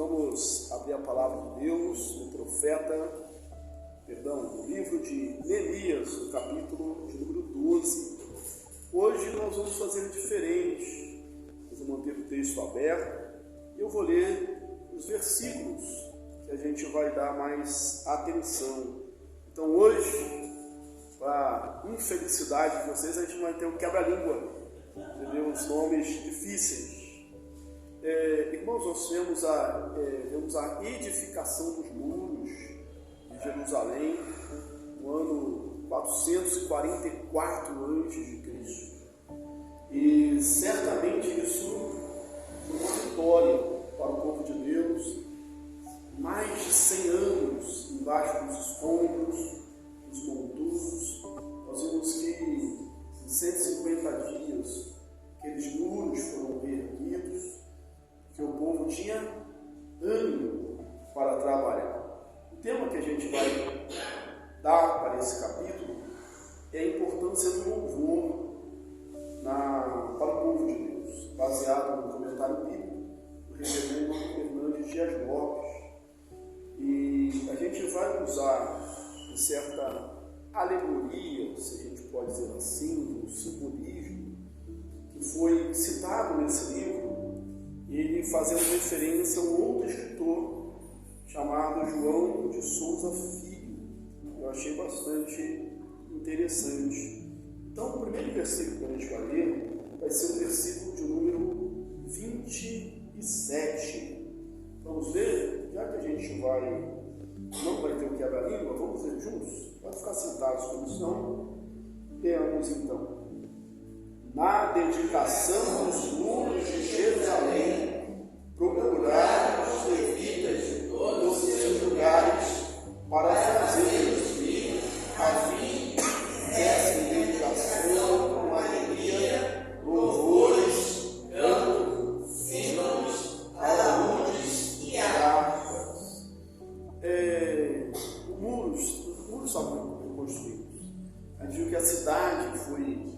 vamos abrir a palavra de Deus no no livro de Neemias, no capítulo de número 12. Hoje nós vamos fazer diferente. Nós vamos manter o texto aberto e eu vou ler os versículos que a gente vai dar mais atenção. Então hoje, para a infelicidade de vocês, a gente vai ter um quebra-língua, entendeu? Os nomes difíceis. Irmãos, nós vemos a edificação dos muros de Jerusalém no ano 444 a.C. E certamente isso foi uma vitória para o povo de Deus. Mais de 100 anos embaixo dos escombros, dos monturos. Nós vimos que em 150 dias aqueles muros foram reerguidos, que o povo tinha ânimo para trabalhar. O tema que a gente vai dar para esse capítulo é a importância do louvor para o povo de Deus, baseado no comentário bíblico do reverendo Hernandes Dias Lopes. E a gente vai usar uma certa alegoria, se a gente pode dizer assim, um simbolismo, que foi citado nesse livro, ele fazendo referência a um outro escritor chamado João de Souza Filho. Eu achei bastante interessante. Então, o primeiro versículo que a gente vai ler vai ser o versículo de número 27. Vamos ler? Já que a gente não vai ter o quebra-língua, vamos ler juntos? Pode ficar sentados como estão. Leamos então. Na dedicação dos muros de Jerusalém, procuraram os levitas de todos os seus lugares para fazer-os vir, a fim dessa dedicação com alegria, louvores, canto, símbolos, alaúdes e harpas. Os muros foram construídos. A gente viu que a cidade foi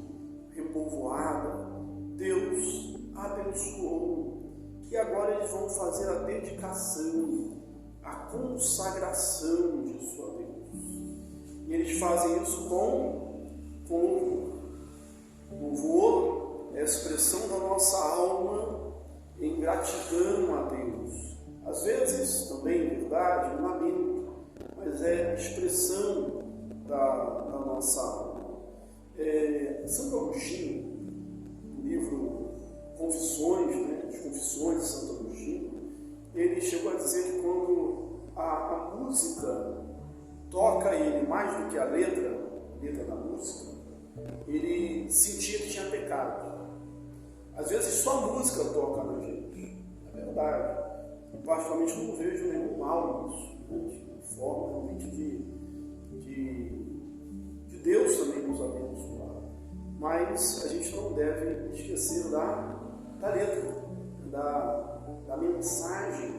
repovoada, Deus abençoou, e agora eles vão fazer a dedicação, a consagração disso a Deus. E eles fazem isso com louvor. Louvor é a expressão da nossa alma em gratidão a Deus. Às vezes, também, verdade, um lamento, mas é a expressão da nossa alma. Santo Agostinho, no livro Confissões, as Confissões de Santo Agostinho, ele chegou a dizer que quando a música toca ele mais do que a letra da música, ele sentia que tinha pecado. Às vezes só a música toca na gente, é verdade. Particularmente não vejo nenhum mal nisso, de forma realmente de Deus também nos abençoar. Mas a gente não deve esquecer da letra, da mensagem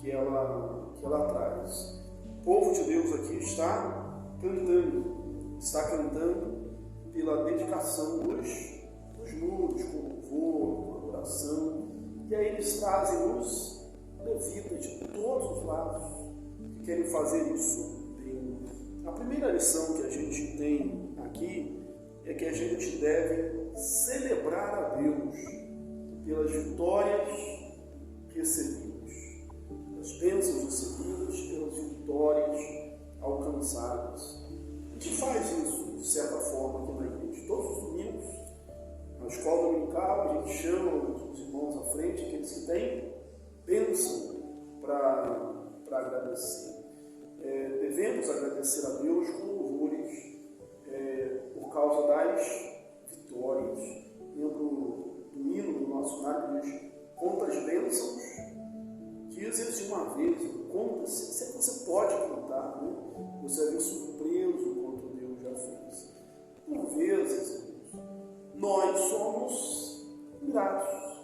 que ela traz. O povo de Deus aqui está cantando pela dedicação dos muros, com louvor, com adoração. E aí eles trazem os levitas de todos os lados que querem fazer isso bem. A primeira lição que a gente tem aqui é que a gente deve celebrar a Deus pelas vitórias recebidas, as bênçãos recebidas, pelas vitórias alcançadas. A gente faz isso, de certa forma, aqui na igreja. Todos os domingos, na escola dominical, a gente chama os irmãos à frente, aqueles que têm bênção para agradecer. Devemos agradecer a Deus com louvores por causa das vitórias. Lembro do hino do nosso lar que diz: quantas bênçãos dizes de uma vez, conta, se você pode contar, você vai ver surpreso quanto Deus já fez. Por vezes, nós somos ingratos,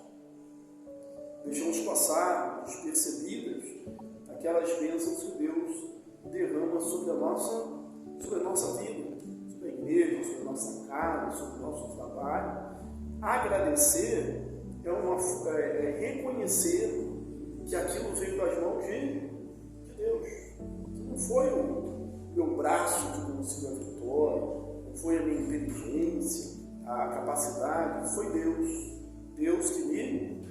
deixamos passar despercebidas aquelas bênçãos que Deus derrama sobre a nossa vida, sobre a igreja, sobre a nossa casa, sobre o nosso trabalho. Agradecer é reconhecer que aquilo veio das mãos de Deus. Não foi o meu braço que conseguiu a vitória, não foi a minha inteligência, a capacidade, foi Deus. Deus que me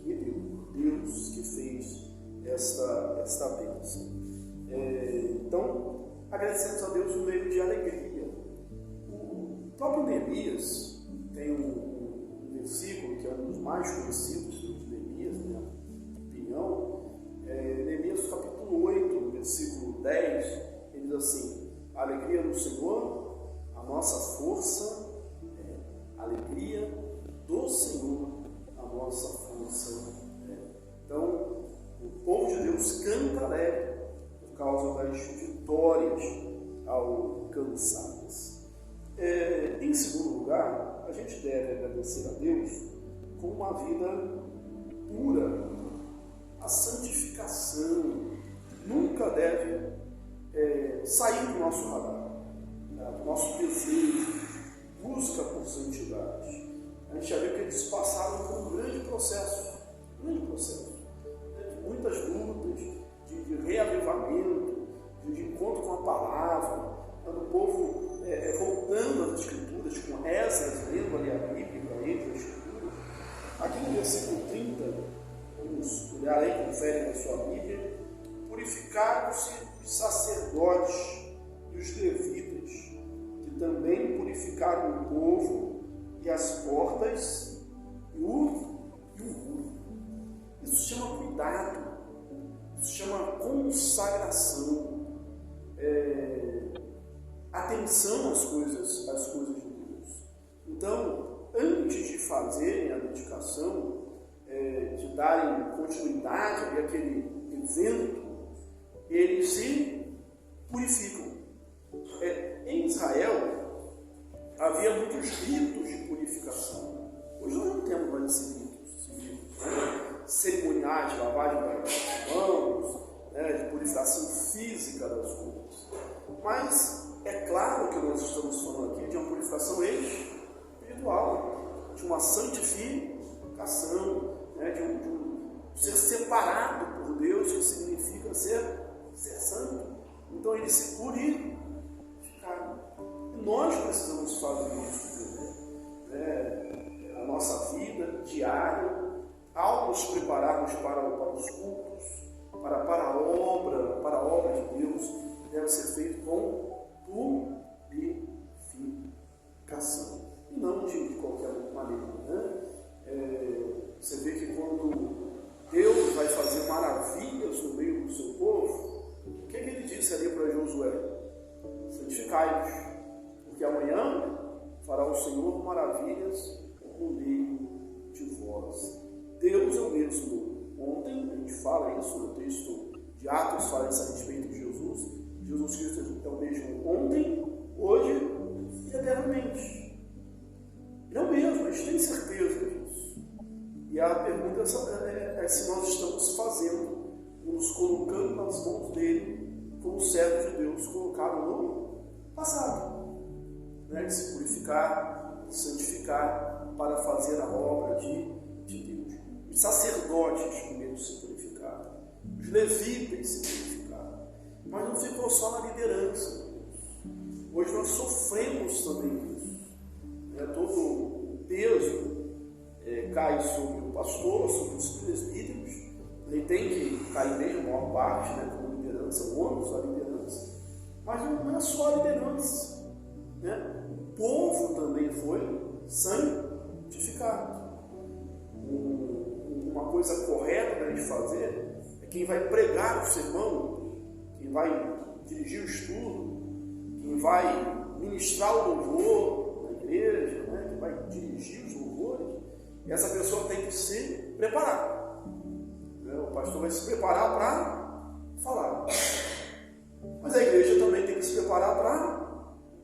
deu, Deus que fez esta bênção. Então, agradecemos a Deus no meio de alegria. O próprio Neemias tem um versículo que é um dos mais conhecidos de Neemias, na minha opinião. Neemias capítulo 8, versículo 10, ele diz assim: a alegria do Senhor, a nossa força, a alegria do Senhor, a nossa força. Então, o povo de Deus canta alegre por causa das vitórias alcançadas. Em segundo lugar, a gente deve agradecer a Deus com uma vida pura. A santificação nunca deve sair do nosso radar, do nosso desejo, busca por santidade. A gente já viu que eles passaram por um grande processo, de muitas lutas, de reavivamento, de encontro com a palavra, o povo voltando às Escrituras, com Esdras lendo ali a Bíblia, entre as Escrituras. Aqui no versículo 30, vamos olhar aí, confere na sua Bíblia: purificaram-se os sacerdotes e os levitas, que também purificaram o povo e as portas e o muro. Isso chama cuidado, isso chama consagração, atenção às coisas de Deus. Então, antes de fazerem a dedicação, de darem continuidade àquele evento, eles se purificam. Em Israel, havia muitos ritos de purificação. Hoje nós não temos mais esses ritos, né? Cerimoniais de lavagem das mãos, de purificação física das coisas. Mas é claro que nós estamos falando aqui de uma purificação espiritual, de uma santificação, de ser separado por Deus, que significa ser santo. Então eles se purificaram. E nós precisamos fazer isso, a nossa vida diária, ao nos prepararmos para os cultos, para a obra de Deus, deve ser feito com purificação. E não de qualquer maneira. Você vê que quando Deus vai fazer maravilhas no meio do seu povo, o que ele disse ali para Josué? Santificai-vos, porque amanhã fará o Senhor maravilhas no meio de vós. Deus é o mesmo ontem, a gente fala isso no texto de Atos, fala isso a respeito de Jesus. Jesus Cristo é o mesmo ontem, hoje e eternamente. Ele é o mesmo, a gente tem certeza disso. E a pergunta é se nós estamos fazendo, nos colocando nas mãos dele, como servos de Deus colocaram no passado, de se purificar, de santificar, para fazer a obra de Deus. Os sacerdotes primeiro se purificaram, os levitas se purificaram, mas não ficou só na liderança. Hoje nós sofremos também isso. Todo o peso cai sobre o pastor, sobre os presbíteros. Ele tem que cair mesmo, a maior parte, como liderança, o ônus da liderança. Mas não é só a liderança. O povo também foi santificado. Uma coisa correta para a gente fazer é quem vai pregar o sermão, quem vai dirigir o estudo, quem vai ministrar o louvor na igreja, quem vai dirigir os louvores, essa pessoa tem que se preparar. O pastor vai se preparar para falar. Mas a igreja também tem que se preparar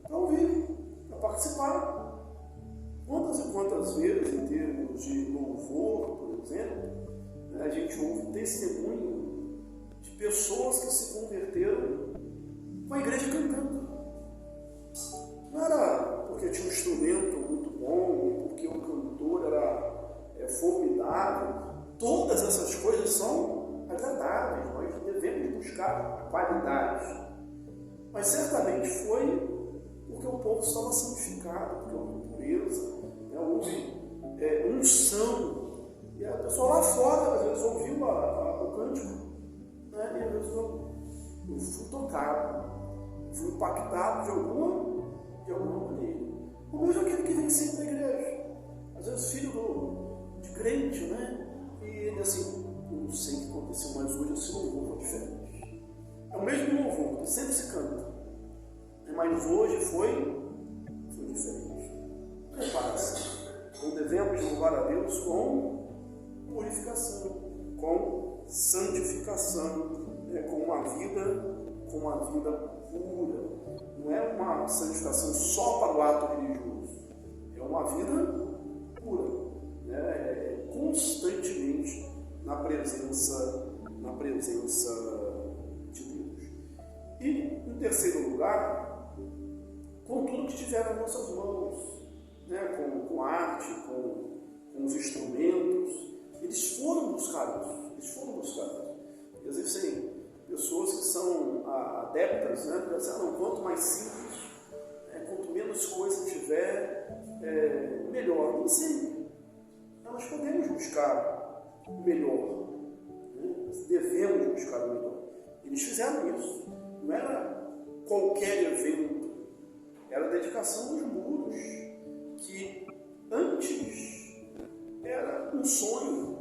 para ouvir, para participar. Quantas e quantas vezes, em termos de louvor, por exemplo, a gente ouve testemunho de pessoas que se converteram com a igreja cantando. Não era porque tinha um instrumento muito bom, porque o cantor era formidável. Todas essas coisas são agradáveis, nós devemos buscar a qualidade. Mas certamente foi porque o povo estava santificado, porque houve pureza, houve unção. E a pessoa lá fora, às vezes, ouviu o cântico, e às vezes eu fui tocado, fui impactado de alguma maneira. O mesmo aquele que vem sempre na igreja, às vezes filho de crente, e ele assim, eu não sei o que aconteceu, mas hoje esse louvor foi diferente. É o mesmo louvor, que sempre se canta, mas hoje foi diferente. Prepara-se. Então devemos louvar a Deus com purificação, com santificação, com uma vida pura. Não é uma santificação só para o ato religioso, é uma vida pura, constantemente na presença de Deus. E, em terceiro lugar, com tudo que tiver nas nossas mãos, com a arte, com os instrumentos, eles foram buscar isso. E às vezes tem pessoas que são adeptas, pensando, quanto mais simples, quanto menos coisa tiver, melhor. Nem sempre. Nós podemos buscar o melhor, devemos buscar o melhor. Eles fizeram isso. Não era qualquer evento, era a dedicação dos muros, que antes era um sonho,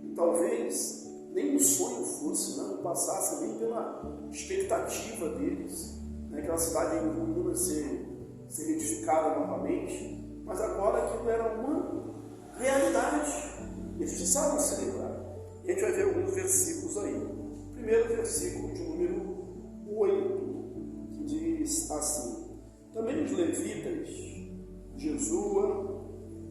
e talvez nem um sonho fosse, não passasse nem pela expectativa deles, aquela cidade em ruína ser edificada novamente, mas agora aquilo era uma realidade, eles precisavam celebrar. E a gente vai ver alguns versículos aí. Primeiro versículo de número 8, que diz assim: também os levitas, Jesua,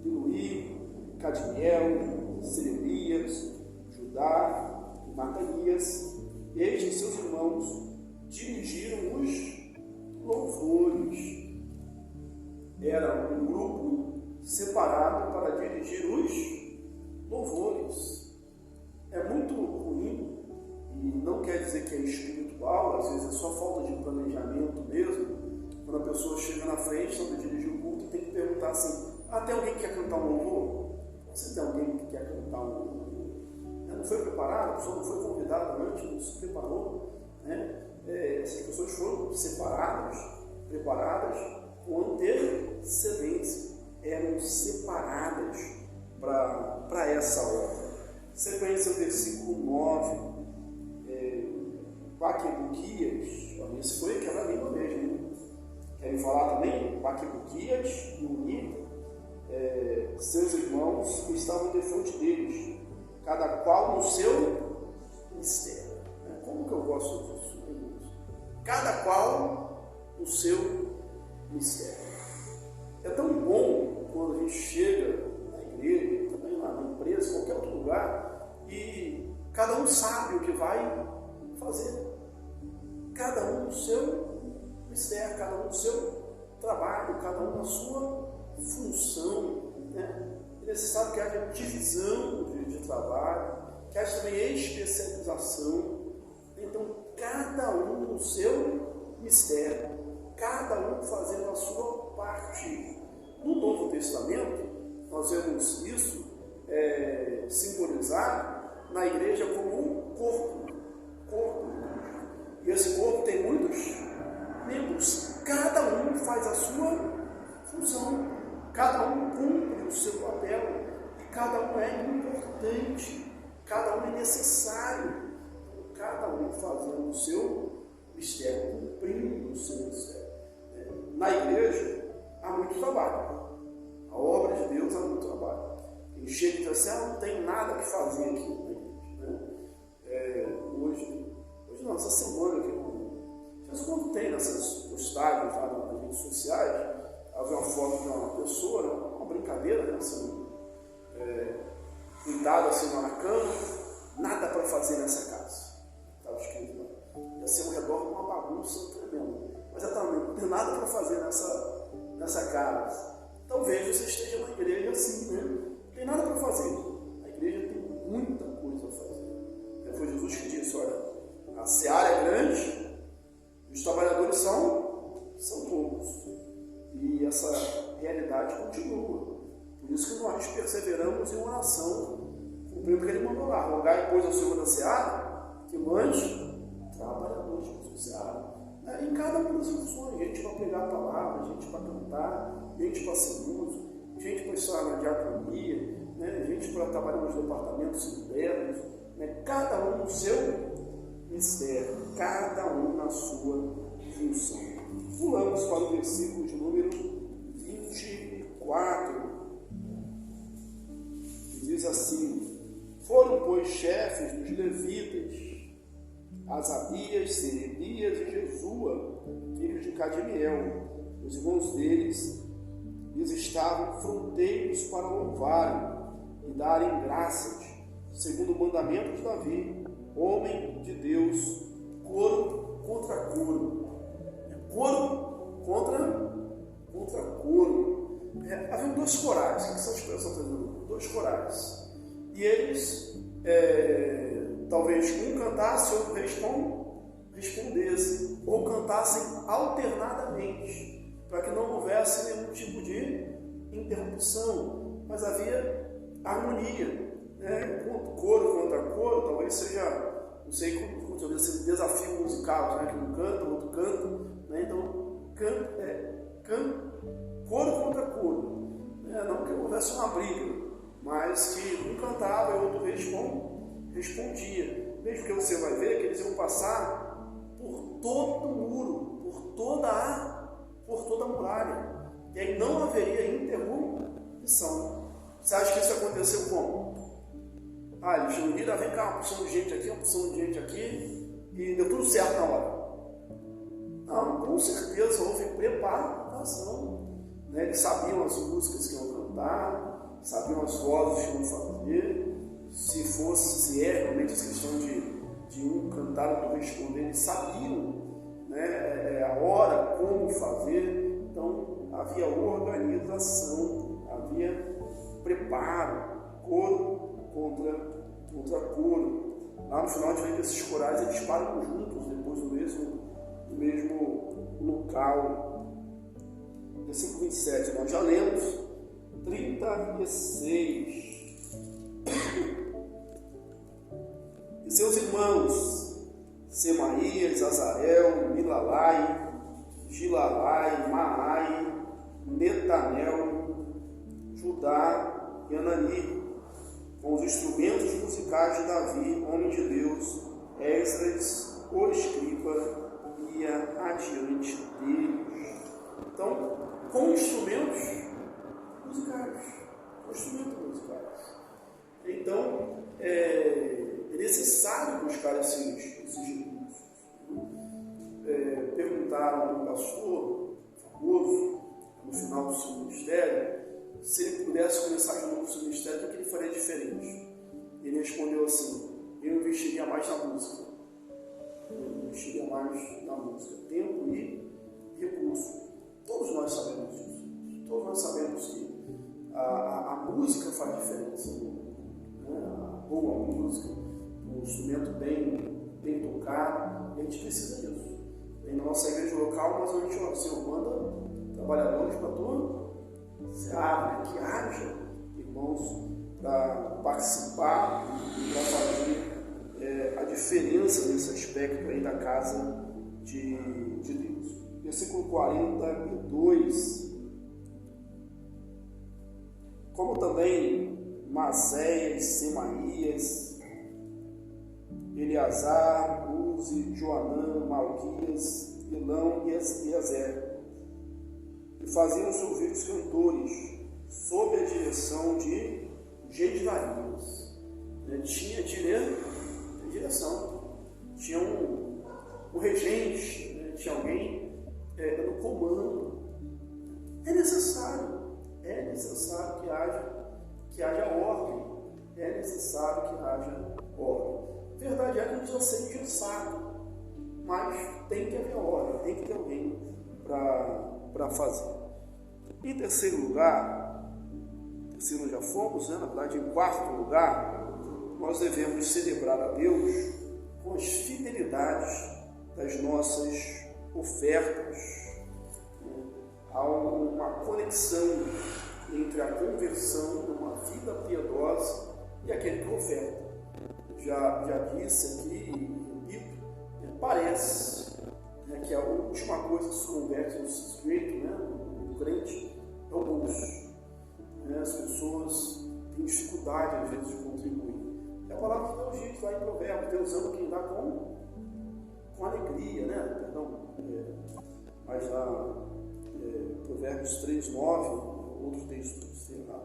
Biluí, Cadiel, Serebias, Judá e Matanias, eis e seus irmãos, dirigiram os louvores. Era um grupo separado para dirigir os louvores. É muito ruim, e não quer dizer que é espiritual, às vezes é só falta de planejamento mesmo. Quando a pessoa chega na frente, para dirigir o culto, tem que perguntar assim: tem alguém que quer cantar um louvor? Você tem alguém que quer cantar um louvor? Não foi preparado, a pessoa não foi convidada antes, não se preparou. Essas pessoas foram preparadas com antecedência, eram separadas para essa obra. Sequência, versículo 9. Baquebuquias, esse foi quebra-língua mesmo. Querem falar também? Baquebuquias e Uni, seus irmãos que estavam defronte deles, cada qual no seu mistério. Como que eu gosto disso? Cada qual no seu mistério. É tão bom quando a gente chega na igreja, também lá na empresa, qualquer outro lugar, e cada um sabe o que vai fazer. Cada um no seu mistério, cada um no seu trabalho, cada um na sua função. É necessário que haja divisão de trabalho, que haja também especialização. Então, cada um no seu mistério, cada um fazendo a sua parte. No Novo Testamento, nós vemos isso simbolizado na igreja como um corpo. E esse corpo tem muitos membros. Cada um faz a sua função. Cada um cumpre o seu papel. E cada um é importante. Cada um é necessário. Cada um fazendo o seu mistério, cumprindo o seu mistério. Na igreja há muito trabalho. A obra de Deus há muito trabalho. Quem chega e diz assim: não tem nada que fazer aqui na igreja. Hoje não, essa semana aqui, mas quando tem nessas postagens lá nas redes sociais, havia uma foto de uma pessoa, uma brincadeira, assim, deitada assim na cama, nada para fazer nessa casa. Estava escrito lá. Ia ser ao redor de uma bagunça tremenda. Mas não tem nada para fazer nessa casa. Talvez você esteja na igreja assim, Não tem nada para fazer. A igreja tem muita coisa a fazer. Foi Jesus que cumprindo o que ele mandou lá. Rogai, pois, ao Senhor da seara, que mande trabalhadores para a seara. Em cada uma das funções, gente para pregar a palavra, gente para cantar, gente para ser músico, gente para estar na diaconia, né? Gente para trabalhar nos departamentos internos, né? Cada um no seu mistério, cada um na sua função. Pulamos para o versículo de número 24, que diz assim: foram, pois, chefes dos levitas, Asabias, Serebias e Jesua, filhos de Cadmiel. Os irmãos deles lhes estavam fronteiros para louvarem e darem graças, segundo o mandamento de Davi, homem de Deus, coro contra coro. Coro contra coro. Haviam dois corais, que são expressões, dois corais. E eles, talvez um cantasse, outro respondesse, ou cantassem alternadamente, para que não houvesse nenhum tipo de interrupção, mas havia harmonia, né? Coro contra coro, talvez seja, não sei como seja, desafio musical, né? Que um canta, o outro canta, né? Então, coro contra coro, né? Não que houvesse uma briga, mas que um cantava e o outro respondia. Mesmo que você vai ver que eles iam passar por todo o muro, por toda a muralha, e aí não haveria interrupção. Você acha que isso aconteceu como? Eles reuniram, vem cá, uma porção de gente aqui, uma porção de gente aqui, e deu tudo certo na hora. Não, com certeza houve preparação, né? Eles sabiam as músicas que iam cantar, sabiam as vozes que iam fazer. Se é realmente essa questão de um cantar, outro responder, eles sabiam, né, a hora, como fazer. Então havia organização, havia preparo, coro contra coro. Lá no final a gente vê que esses corais eles param juntos, depois no mesmo local. Versículo 27, nós já lemos. 36. E seus irmãos Semaías, Azarel, Milalai, Gilalai, Maai, Netanel, Judá e Anani, com os instrumentos musicais de Davi, homem de Deus. Esdras, o escriba, ia adiante deles. Então, com instrumentos musicais. Então, é necessário buscar esses recursos. Perguntaram a um pastor famoso, no final do seu ministério, se ele pudesse começar de novo o seu ministério, o que ele faria diferente? Ele respondeu assim: eu investiria mais na música. Tempo e recurso. Todos nós sabemos isso. Todos nós sabemos que a música faz diferença. Né? A boa música, um instrumento bem tocado, a gente precisa disso. Tem na nossa igreja local, mas a gente manda trabalhadores para todo seara, que haja irmãos para participar e para fazer a diferença nesse aspecto aí da casa de Deus. Versículo 42. Como também Maséias, Semaías, Eleazar, Uzi, Joanã, Malquias, Elão e Azer, e faziam ouvir os cantores sob a direção de Gedivarias. Tinha direção, tinha um regente, né? Tinha alguém no comando. É necessário que haja ordem, é necessário que haja ordem. Verdade é que a gente já ser engessado, mas tem que haver ordem, tem que ter alguém para fazer. Em terceiro lugar, terceiro já fomos, né? Na verdade, em quarto lugar, nós devemos celebrar a Deus com as fidelidades das nossas ofertas. Há uma conexão entre a conversão de uma vida piedosa e aquele que oferta. Já disse aqui, e repito, parece que a última coisa que se converte no sujeito, no crente, é o bolso. As pessoas têm dificuldade, às vezes, de contribuir. E a palavra de Deus diz lá em Provérbios: Deus ama quem dá com alegria, mas lá, Provérbios 3:9, outro texto, sei lá,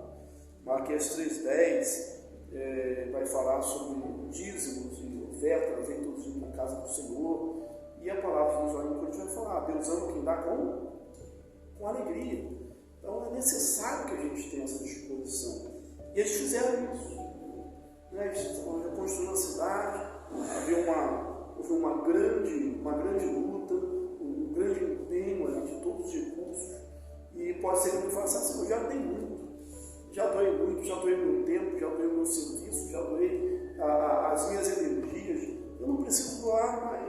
Marquês 3:10, vai falar sobre dízimos e ofertas feitos na casa do Senhor. E a palavra de Deus lá em Coríntios vai falar: Deus ama quem dá com alegria. Então é necessário que a gente tenha essa disposição. E eles fizeram isso. Eles estavam reconstruindo a cidade, houve uma grande luta, um grande empenho de todos os recursos. E pode ser que ele faça assim: eu já dei muito, já doei meu tempo, já doei meu serviço, já doei as minhas energias. Eu não preciso doar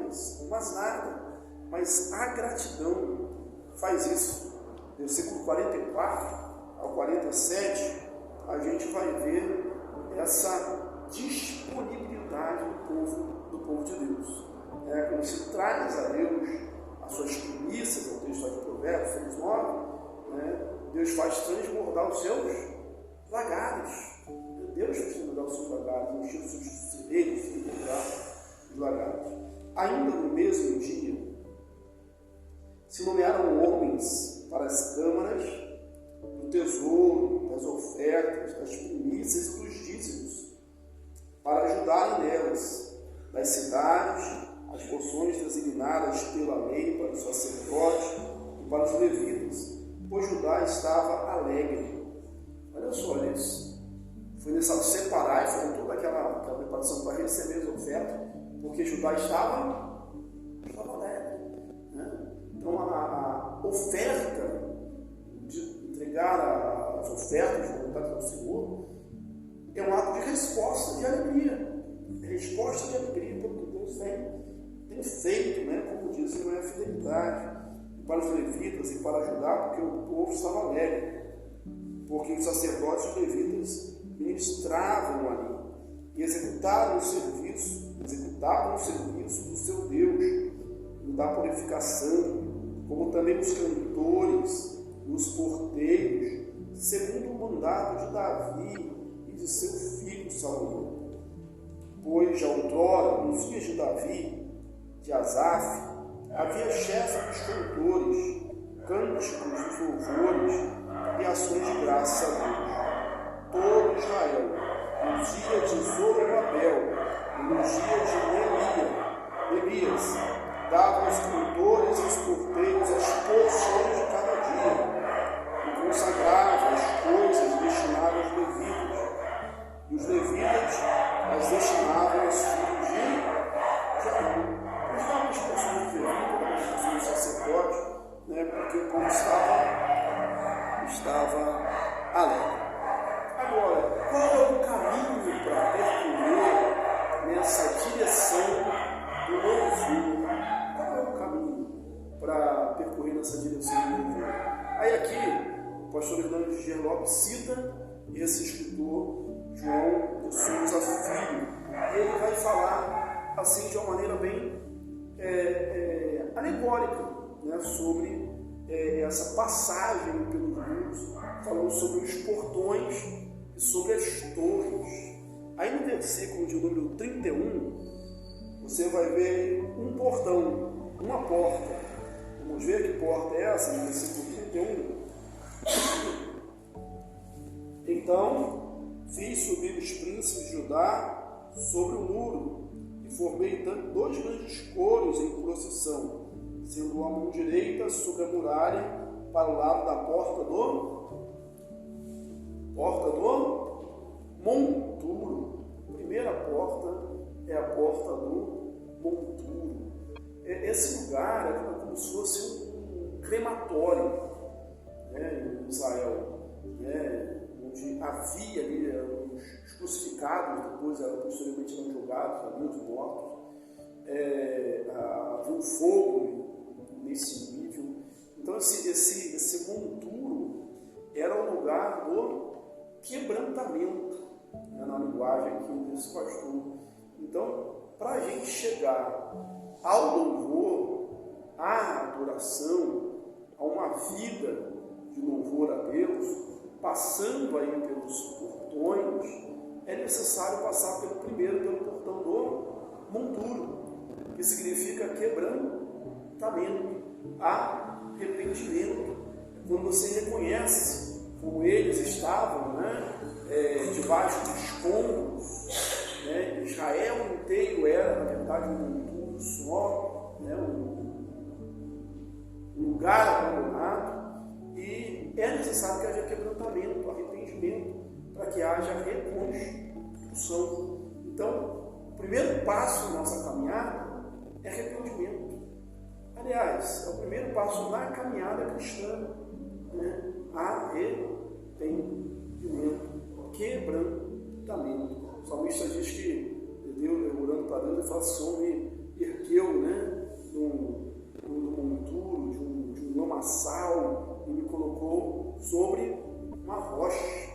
mais nada. Mas a gratidão faz isso. Versículo 44 ao 47, a gente vai ver essa disponibilidade do povo de Deus. Quando se traz a Deus as suas primícias, o texto de Provérbios 6:9, Deus faz transbordar os seus lagares. Deus faz transbordar os seus lagares, encher os seus celeiros, os lagares. Ainda no mesmo dia, se nomearam homens para as câmaras do tesouro, das ofertas, das primícias e dos dízimos, para ajudarem nelas, das cidades, as porções designadas pela lei para os sacerdotes e para os levitas, pois Judá estava alegre. Olha só isso. Foi necessário separar e fazer toda aquela preparação para receber as ofertas, porque Judá estava alegre. Então a oferta de entregar as ofertas voluntárias ao Senhor é um ato de resposta de alegria. Resposta de alegria pelo que Deus tem feito, como dizem, não é fidelidade para os levitas e para ajudar, porque o povo estava alegre, porque os sacerdotes e os levitas ministravam ali e executavam o serviço do seu Deus, da purificação, como também os cantores, os porteiros, segundo o mandato de Davi e de seu filho Salomão. Pois já outrora, nos dias de Davi, de Asaf, havia chefe dos cantores, cânticos e louvores e ações de graça a Deus. Todo Israel, no dia de Zorobabel e no dia de Neemias, dava aos cantores e aos porteiros as porções de cada dia, e consagrava as coisas destinadas aos levitas, e os levitas as destinavam aos filhos de Arão. Eles davam as porções de levita, as porções de sacerdote, porque o povo estava alegre. Agora, qual é o caminho para percorrer nessa direção do louvor? Qual é o caminho para percorrer nessa direção do louvor? Aí aqui, o pastor Hernandes de Gerlop cita esse escritor, João de Souza Filho. Ele vai falar assim de uma maneira bem alegórica, sobre essa passagem pelos muros, falando sobre os portões e sobre as torres. Aí no versículo de número 31, você vai ver um portão, uma porta. Vamos ver que porta é essa, no versículo 31. Então, fiz subir os príncipes de Judá sobre o muro e formei dois grandes coros em procissão, sendo a mão direita sobre a muralha para o lado da porta do monturo. A primeira porta é a porta do monturo. Esse lugar é como se fosse um crematório, em Israel, onde havia ali os crucificados, depois posteriormente julgados, ali os mortos. Havia um fogo nesse nível. Então esse monturo era o lugar do quebrantamento. né, na linguagem aqui desse pastor. Então, para a gente chegar ao louvor, à adoração, a uma vida de louvor a Deus, passando aí pelos portões, é necessário passar pelo portão do monturo, que significa quebrantamento, arrependimento. Quando você reconhece como eles estavam, debaixo de escombros, Israel inteiro era, na verdade, um monturo só, um lugar abandonado, e é necessário que haja quebrantamento, arrependimento, para que haja reconstrução. Então, o primeiro passo da nossa caminhada é arrependimento. Aliás, é o primeiro passo na caminhada cristã, arrependimento, quebrantamento. O salmista diz que Deus, orando para Deus, ele fala: o Senhor me ergueu, do monturo, de um lamaçal, e me colocou sobre uma rocha.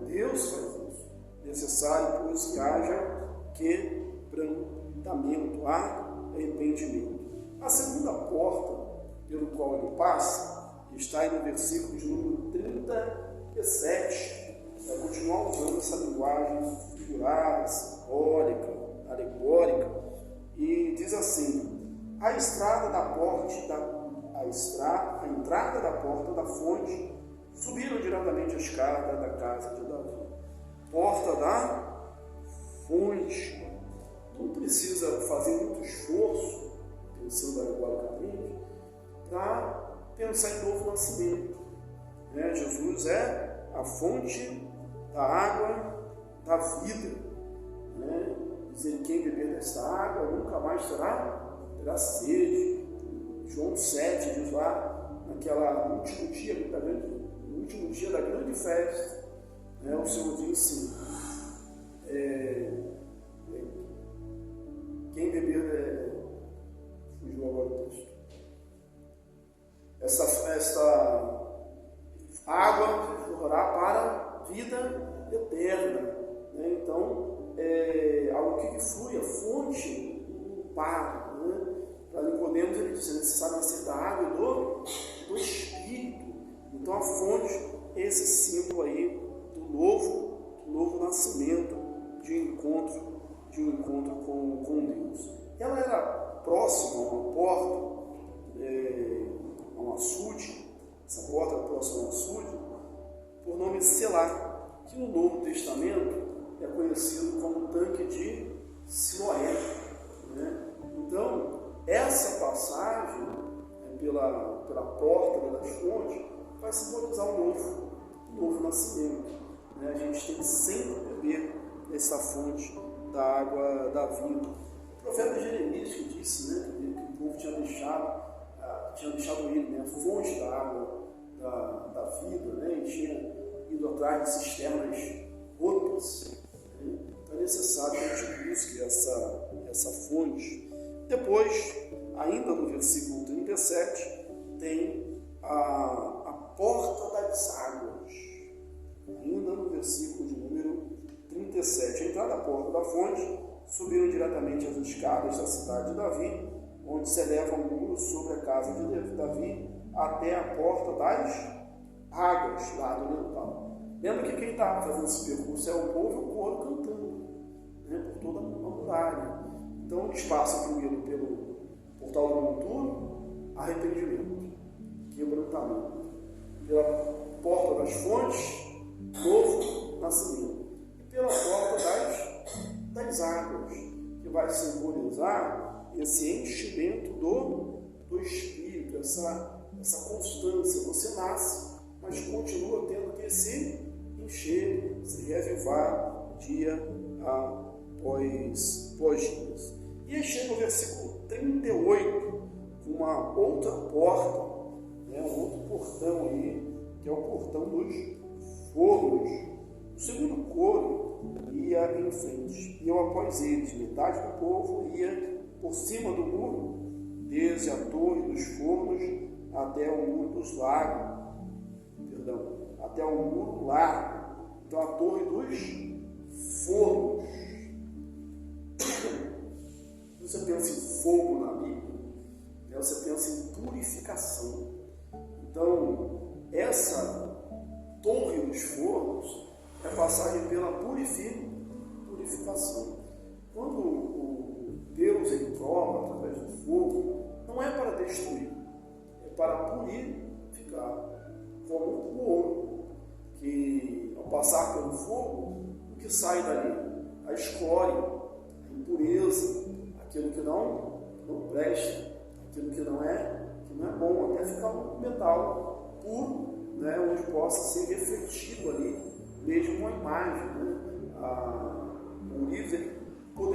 Deus faz isso. Necessário, pois, que haja quebrantamento, arrependimento. A segunda porta pelo qual ele passa está aí no versículo de número 37. Vai continuar usando essa linguagem figurada, simbólica, alegórica, e diz assim: a entrada da porta da fonte subiram diretamente a escada da casa de Davi. Porta da fonte. Não precisa fazer muito esforço, pensando alegoricamente, para pensar em novo nascimento. Jesus é a fonte da água da vida. Dizer: quem beber desta água nunca mais terá sede. João 7 diz lá, no último dia da grande festa, o Senhor disse: quem beber, fugiu agora o texto, esta água jorrará para a vida eterna. Então, algo que flui, a fonte não para. Para Nicodemos, ele diz: é necessário nascer da água e do Espírito. Então, a fonte é esse símbolo aí do novo nascimento, de encontro com Deus. Ela era próxima a uma porta, a um açude. Essa porta era próxima a um açude, por nome Selá, que no Novo Testamento é conhecido como tanque de Siloé. Então, essa passagem pela porta das fontes vai simbolizar um novo nascimento. A gente tem que sempre beber essa fonte da água da vida. O profeta Jeremias que disse, que o povo tinha deixado ele, a fonte da água da vida, e tinha ido atrás de cisternas rotas. Então é necessário que a gente busque essa fonte. Depois, ainda no versículo 37, tem a porta das águas. Ainda no versículo de número 37. A entrada da porta da fonte, subiram diretamente as escadas da cidade de Davi, onde se eleva um muro sobre a casa de Davi, até a porta das águas, lado oriental. Lembra que quem está fazendo esse percurso é o povo e o coro cantando, por toda a muralha. Então, eles passam primeiro pelo portal do monturo, arrependimento, quebrantamento. Pela porta das fontes, novo nascimento. E pela porta das águas, que vai simbolizar esse enchimento do Espírito, essa constância. Você nasce, mas continua tendo que se encher, se reavivar dia após dia. E aí chega o versículo 38, com uma outra porta, um outro portão aí, que é o portão dos fornos. O segundo coro ia em frente, iam após eles. Metade do povo ia por cima do muro, desde a torre dos fornos até o muro dos lagos, até o muro largo. Então a torre dos fornos. Você pensa em fogo na Bíblia, você pensa em purificação. Então, essa torre dos fornos é passagem pela purificação. Quando o Deus ele prova através do fogo, não é para destruir, é para purificar, como o ouro, que ao passar pelo fogo, o que sai dali? A escória, a impureza, aquilo que não presta, aquilo que não é bom, até ficar um metal puro, né, onde possa ser refletido ali mesmo uma imagem. Né? O livro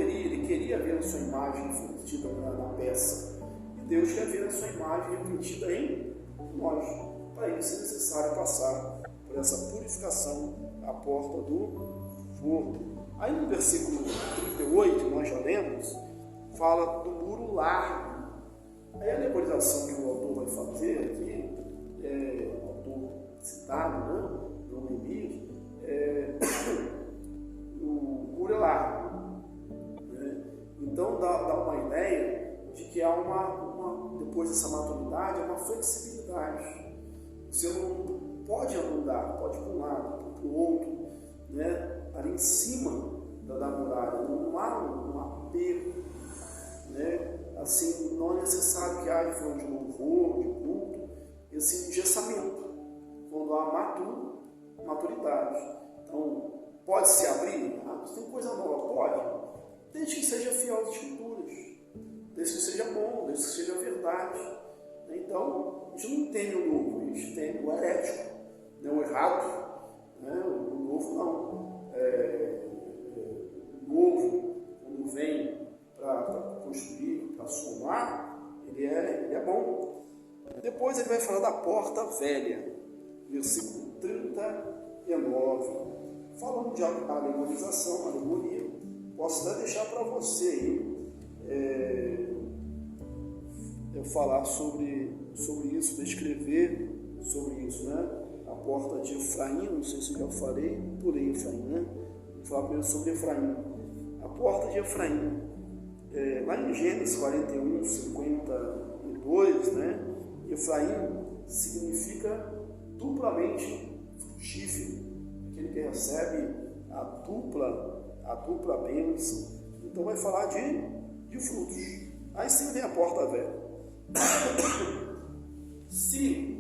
ele queria ver a sua imagem refletida na peça, e Deus quer ver a sua imagem refletida em nós. Para isso é necessário passar por essa purificação à porta do forno. Aí no versículo 38, nós já lemos, fala do muro largo. Aí a memorização que o autor vai fazer aqui, o autor citado, né, no Neemias, o muro é largo. Né? Então dá uma ideia de que há depois dessa maturidade, há uma flexibilidade. Você não pode andar, pode ir para um lado, para o outro, né? Ali em cima da muralha, não há um apego, né? Assim, não é necessário que haja forma de louvor, de culto, esse engessamento, quando há maturidade. Então, pode se abrir? Tem coisa nova? Pode, desde que seja fiel às Escrituras, desde que seja bom, desde que seja verdade. Então, a gente não teme o novo, a gente teme o herético, né? O errado, né? O novo não. O novo, quando vem para construir, para somar, ele é bom. Depois ele vai falar da porta velha, versículo 39. Falando de alegorização, alegoria, posso até deixar para você aí, eu falar sobre isso, descrever sobre isso, né? A porta de Efraim, não sei se eu já falei, pulei Efraim, né? Vou falar primeiro sobre Efraim. A porta de Efraim, lá em Gênesis 41, 52, né? Efraim significa duplamente frutífero, aquele que recebe a dupla bênção. Então vai falar de frutos. Aí sim vem a porta velha. Se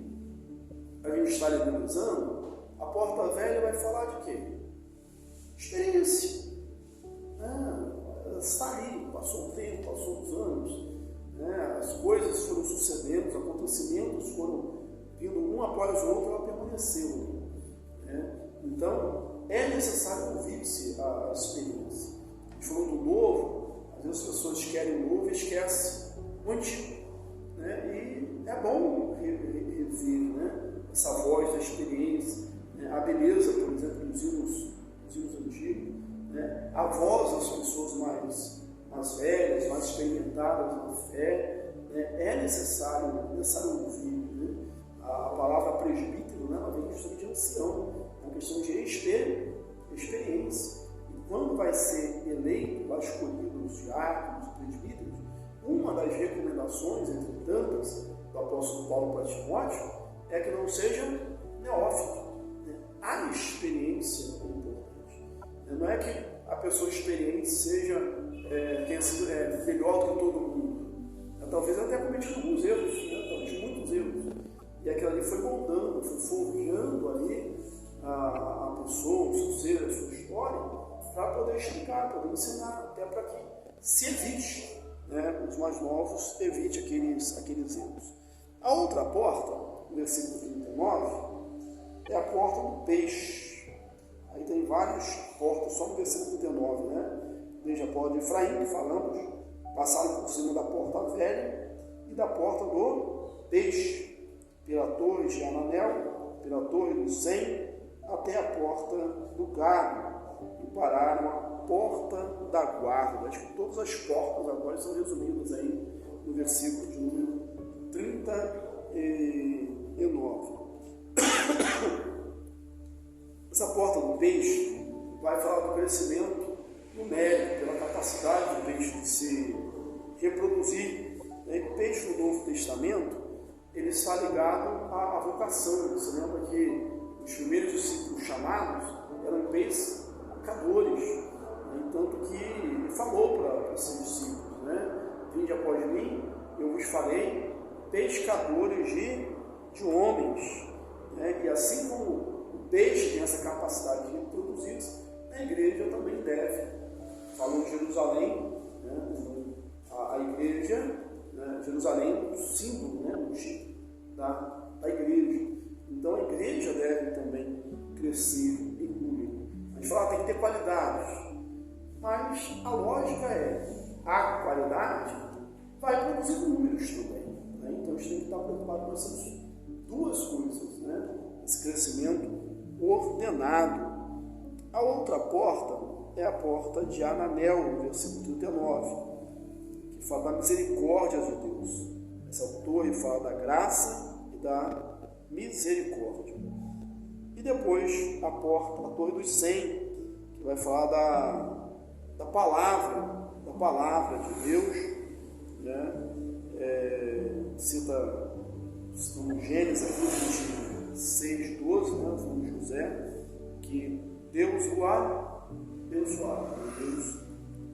a gente está alegorizando, a porta velha vai falar de quê? Experiência. Está aí, passou o tempo, passou os anos, né? As coisas foram sucedendo, os acontecimentos foram vindo um após o outro, ela permaneceu. Né? Então, é necessário ouvir-se a experiência. A gente falou do novo, às vezes as pessoas querem o novo e esquecem o antigo. Né? E é bom rever, né? Essa voz da experiência, né? A beleza, por exemplo, dos hinos antigos, né? A voz das pessoas mais velhas, mais experimentadas na fé, né? É necessário ouvir. Né? A palavra presbítero, né? Ela vem questão de ancião, é uma questão de experiência. E quando vai ser eleito, vai escolhido os diáconos, os presbíteros, uma das recomendações, entre tantas, do apóstolo Paulo para Timóteo, é que não seja neófito. Né? A experiência é importante. Não é que a pessoa experiente tenha sido melhor do que todo mundo. Talvez até cometido alguns erros, né? Talvez muitos erros. E aquilo ali foi moldando, foi forjando ali a pessoa, o seu ser, a sua história, para poder explicar, poder ensinar, até para que se evite, né, os mais novos, evite aqueles erros. A outra porta, no versículo 39, é a porta do peixe. Aí tem várias portas, só no versículo 39, né? Veja a porta de Efraim, que falamos, passaram por cima da porta velha e da porta do peixe, pela torre de Ananel, pela torre do Sem, até a porta do gado, e pararam a porta da guarda. Acho que todas as portas agora são resumidas aí no versículo de número 39. Essa porta do peixe vai falar do crescimento numérico, pela capacidade do peixe de se reproduzir. O peixe no Novo Testamento, ele está ligado à vocação. Você lembra que os primeiros discípulos chamados eram pescadores, tanto que ele falou para os seus discípulos, vinde após mim, eu vos farei pescadores de homens. E assim como o peixe tem essa capacidade de reproduzir-se, a igreja também deve. Falou em Jerusalém, a igreja, Jerusalém é um símbolo, um tipo da igreja. Então a igreja deve também crescer em número. A gente fala que tem que ter qualidade, mas a lógica a qualidade vai produzir números também. Então a gente tem que estar preocupado com essas duas coisas, esse crescimento ordenado. A outra porta é a porta de Ananel, no versículo 39, que fala da misericórdia de Deus. Essa torre fala da graça e da misericórdia. E depois a torre dos 100, que vai falar da palavra de Deus, cita no Gênesis aqui, 26, 12, falando de José, que Deus o abençoava, Deus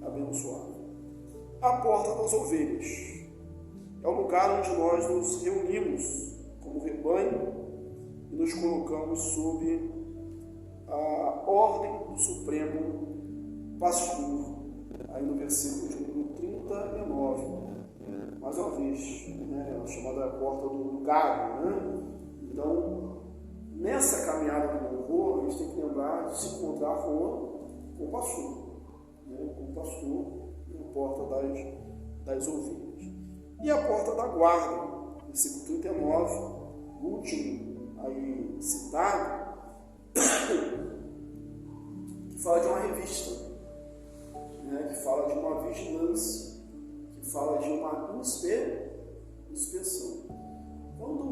abençoava. A porta das ovelhas é o lugar onde nós nos reunimos como rebanho e nos colocamos sob a ordem do Supremo Pastor, aí no versículo de número 39, mais uma vez, chamada porta do gado. Então, nessa caminhada do louvor, a gente tem que lembrar de se encontrar com o pastor, com o pastor na porta das ovelhas. E a porta da guarda, versículo 39, último aí citado, que fala de uma revista, que fala de uma vigilância, que fala de uma inspeção. Quando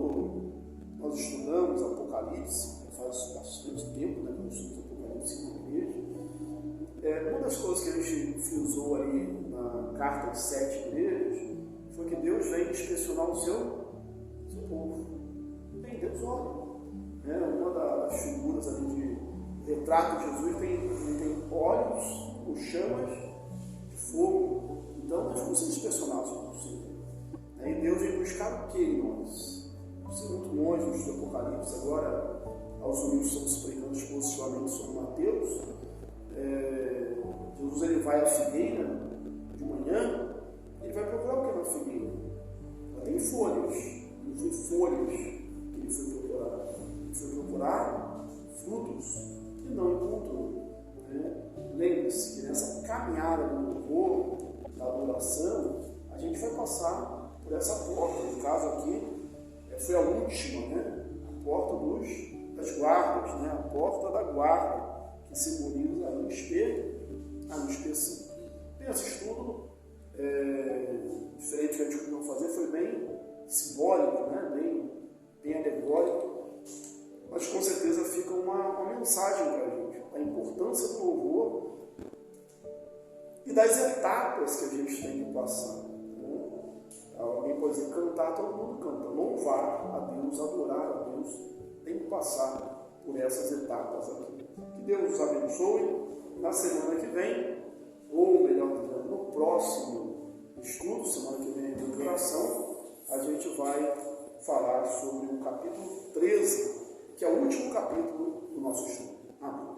nós estudamos Apocalipse, faz bastante tempo, que nós estudamos Apocalipse na igreja, uma das coisas que a gente frisou ali na carta de 7 igrejas foi que Deus vem inspecionar o seu povo. Bem, Deus olha. Uma das figuras ali de retrato de Jesus tem olhos com chamas de fogo. Então nós vamos ser inspecionados pelo Senhor. E Deus vem buscar o que em nós? Não sei muito longe do Apocalipse, agora aos domingos estamos pregando expositivamente sobre Mateus. Jesus ele vai à figueira de manhã, ele vai procurar o que na figueira? Ela tem folhas, ele foi folhas que ele foi procurar. Ele foi procurar frutos e não encontrou. Lembre-se que nessa caminhada do louvor, da adoração, a gente vai passar por essa porta. No caso aqui, foi a última, a porta das guardas, a porta da guarda, que simboliza a inspeção. Esse estudo, diferente do que a gente costuma fazer, foi bem simbólico, bem alegórico, mas com certeza fica uma mensagem para a gente, a importância do louvor e das etapas que a gente tem que passar. Alguém pode dizer, cantar, todo mundo canta, louvar a Deus, adorar a Deus, tem que passar por essas etapas aqui. Que Deus nos abençoe. Na semana que vem, ou melhor dizendo, no próximo estudo, semana que vem de oração, a gente vai falar sobre o capítulo 13, que é o último capítulo do nosso estudo. Amém.